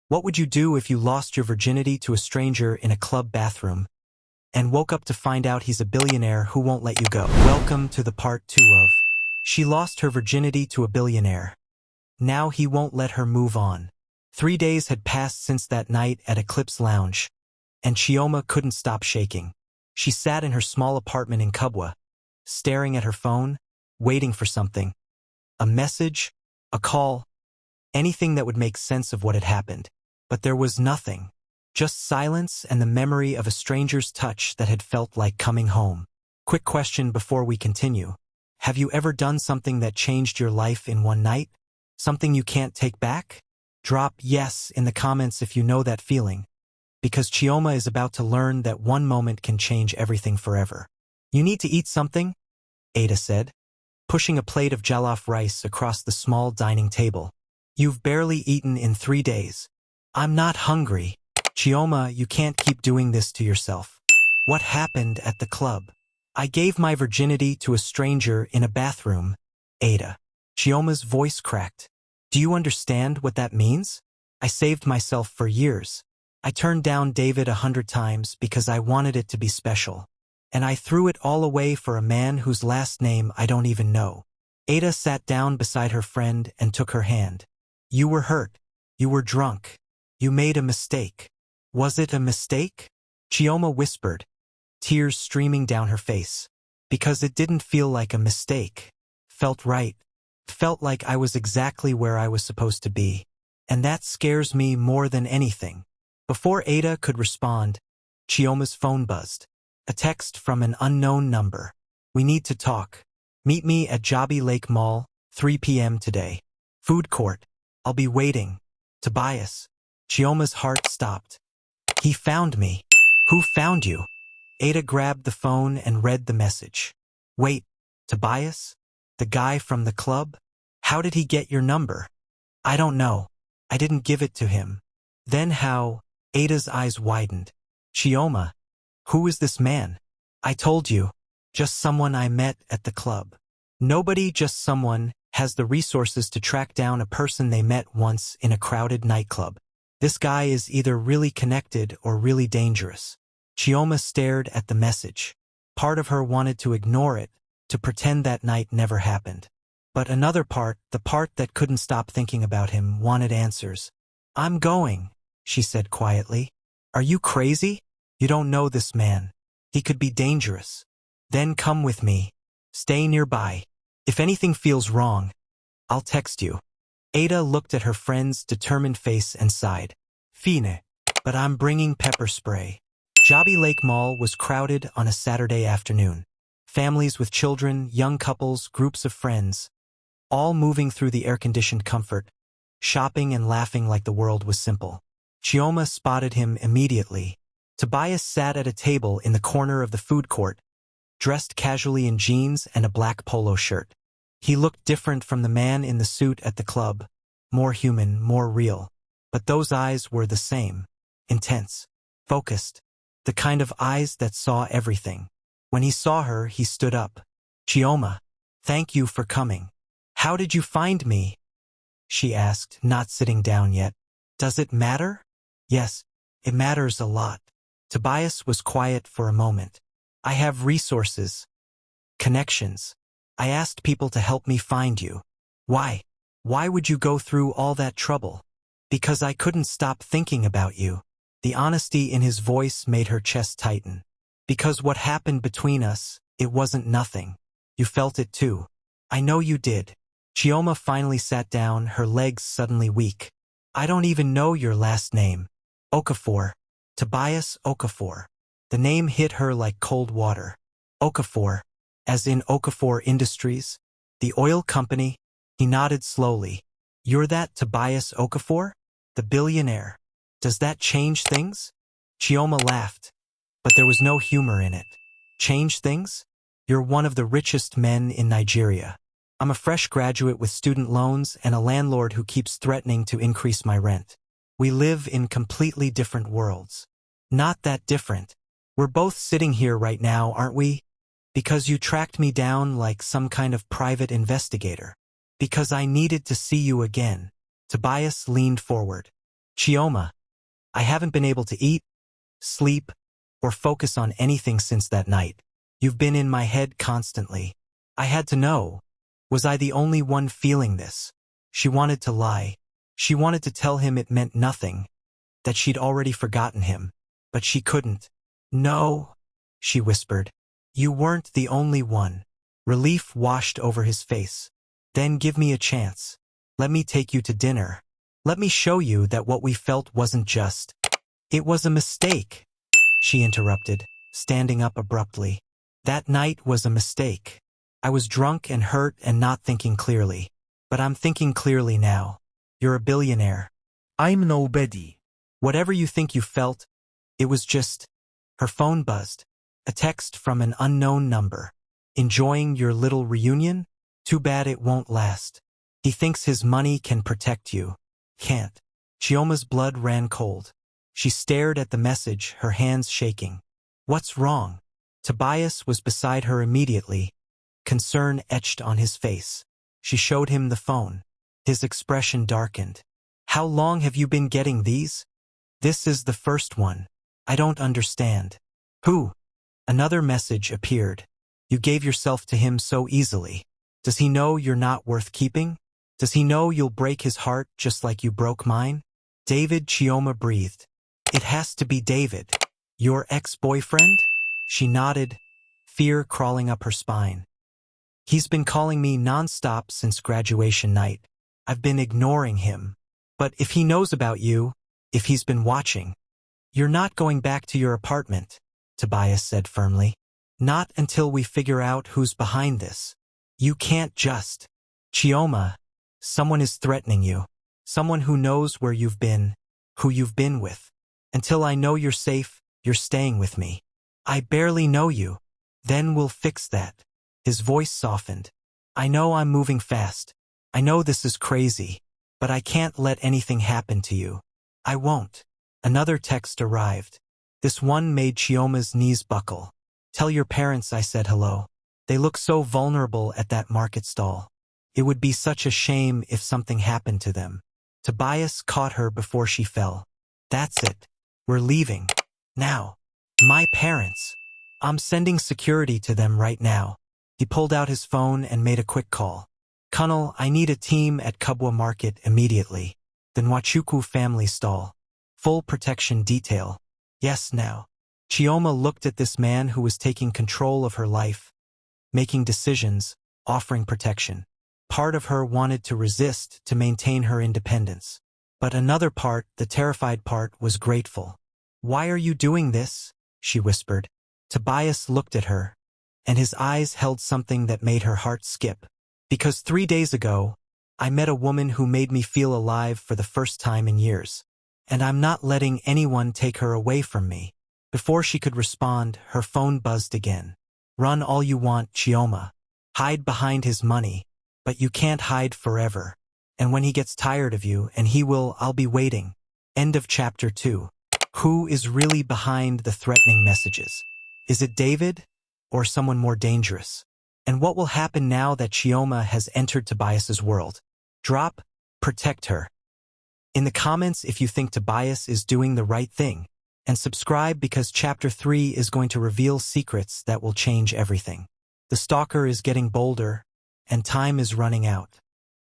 What would you do if you lost your virginity to a stranger in a club bathroom and woke up to find out he's a billionaire who won't let you go? Welcome to the part 2 of She Lost Her Virginity to a Billionaire. Now he won't let her move on. 3 days had passed since that night at Eclipse Lounge, and Chioma couldn't stop shaking. She sat in her small apartment in Kubwa, staring at her phone, waiting for something. A message, a call, anything that would make sense of what had happened. But there was nothing. Just silence and the memory of a stranger's touch that had felt like coming home. Quick question before we continue. Have you ever done something that changed your life in one night? Something you can't take back? Drop yes in the comments if you know that feeling, because Chioma is about to learn that one moment can change everything forever. You need to eat something, Ada said, pushing a plate of jollof rice across the small dining table. You've barely eaten in 3 days. I'm not hungry. Chioma, you can't keep doing this to yourself. What happened at the club? I gave my virginity to a stranger in a bathroom, Ada. Chioma's voice cracked. Do you understand what that means? I saved myself for years. I turned down David 100 times because I wanted it to be special. And I threw it all away for a man whose last name I don't even know. Ada sat down beside her friend and took her hand. You were hurt. You were drunk. You made a mistake. Was it a mistake? Chioma whispered, tears streaming down her face. Because it didn't feel like a mistake. Felt right. Felt like I was exactly where I was supposed to be. And that scares me more than anything. Before Ada could respond, Chioma's phone buzzed. A text from an unknown number. We need to talk. Meet me at Jabi Lake Mall, 3 p.m. today. Food court. I'll be waiting. Tobias. Chioma's heart stopped. He found me. Who found you? Ada grabbed the phone and read the message. Wait, Tobias? The guy from the club? How did he get your number? I don't know. I didn't give it to him. Then how? Ada's eyes widened. Chioma, who is this man? I told you. Just someone I met at the club. Nobody, just someone, has the resources to track down a person they met once in a crowded nightclub. This guy is either really connected or really dangerous. Chioma stared at the message. Part of her wanted to ignore it, to pretend that night never happened. But another part, the part that couldn't stop thinking about him, wanted answers. I'm going, she said quietly. Are you crazy? You don't know this man. He could be dangerous. Then come with me. Stay nearby. If anything feels wrong, I'll text you. Ada looked at her friend's determined face and sighed. Fine. But I'm bringing pepper spray. Jabi Lake Mall was crowded on a Saturday afternoon. Families with children, young couples, groups of friends, all moving through the air-conditioned comfort, shopping and laughing like the world was simple. Chioma spotted him immediately. Tobias sat at a table in the corner of the food court, dressed casually in jeans and a black polo shirt. He looked different from the man in the suit at the club, more human, more real. But those eyes were the same, intense, focused, the kind of eyes that saw everything. When he saw her, he stood up. Chioma, thank you for coming. How did you find me? She asked, not sitting down yet. Does it matter? Yes, it matters a lot. Tobias was quiet for a moment. I have resources, connections. I asked people to help me find you. Why? Why would you go through all that trouble? Because I couldn't stop thinking about you. The honesty in his voice made her chest tighten. Because what happened between us, it wasn't nothing. You felt it too. I know you did. Chioma finally sat down, her legs suddenly weak. I don't even know your last name. Okafor. Tobias Okafor. The name hit her like cold water. Okafor. As in Okafor Industries? The oil company? He nodded slowly. You're that Tobias Okafor? The billionaire. Does that change things? Chioma laughed, but there was no humor in it. Change things? You're one of the richest men in Nigeria. I'm a fresh graduate with student loans and a landlord who keeps threatening to increase my rent. We live in completely different worlds. Not that different. We're both sitting here right now, aren't we? Because you tracked me down like some kind of private investigator. Because I needed to see you again. Tobias leaned forward. Chioma, I haven't been able to eat, sleep, or focus on anything since that night. You've been in my head constantly. I had to know. Was I the only one feeling this? She wanted to lie. She wanted to tell him it meant nothing, that she'd already forgotten him, but she couldn't. No, she whispered. You weren't the only one. Relief washed over his face. Then give me a chance. Let me take you to dinner. Let me show you that what we felt wasn't just. It was a mistake, she interrupted, standing up abruptly. That night was a mistake. I was drunk and hurt and not thinking clearly. But I'm thinking clearly now. You're a billionaire. I'm nobody. Whatever you think you felt, it was just. Her phone buzzed. A text from an unknown number. Enjoying your little reunion? Too bad it won't last. He thinks his money can protect you. Can't. Chioma's blood ran cold. She stared at the message, her hands shaking. What's wrong? Tobias was beside her immediately, concern etched on his face. She showed him the phone. His expression darkened. How long have you been getting these? This is the first one. I don't understand. Who? Another message appeared. You gave yourself to him so easily. Does he know you're not worth keeping? Does he know you'll break his heart just like you broke mine? David, Chioma breathed. It has to be David. Your ex-boyfriend? She nodded, fear crawling up her spine. He's been calling me non-stop since graduation night. I've been ignoring him. But if he knows about you, if he's been watching, you're not going back to your apartment, Tobias said firmly. Not until we figure out who's behind this. You can't just. Chioma, someone is threatening you. Someone who knows where you've been, who you've been with. Until I know you're safe, you're staying with me. I barely know you. Then we'll fix that. His voice softened. I know I'm moving fast. I know this is crazy. But I can't let anything happen to you. I won't. Another text arrived. This one made Chioma's knees buckle. Tell your parents I said hello. They look so vulnerable at that market stall. It would be such a shame if something happened to them. Tobias caught her before she fell. That's it. We're leaving. Now. My parents. I'm sending security to them right now. He pulled out his phone and made a quick call. Colonel, I need a team at Kubwa Market immediately. The Nwachukwu family stall. Full protection detail. Yes, now. Chioma looked at this man who was taking control of her life, making decisions, offering protection. Part of her wanted to resist to maintain her independence. But another part, the terrified part, was grateful. Why are you doing this? She whispered. Tobias looked at her, and his eyes held something that made her heart skip. Because 3 days ago, I met a woman who made me feel alive for the first time in years. And I'm not letting anyone take her away from me. Before she could respond, her phone buzzed again. Run all you want, Chioma. Hide behind his money. But you can't hide forever. And when he gets tired of you, and he will, I'll be waiting. End of chapter 2. Who is really behind the threatening messages? Is it David? Or someone more dangerous? And what will happen now that Chioma has entered Tobias's world? Drop, protect her. In the comments if you think Tobias is doing the right thing. And subscribe because chapter 3 is going to reveal secrets that will change everything. The stalker is getting bolder, and time is running out.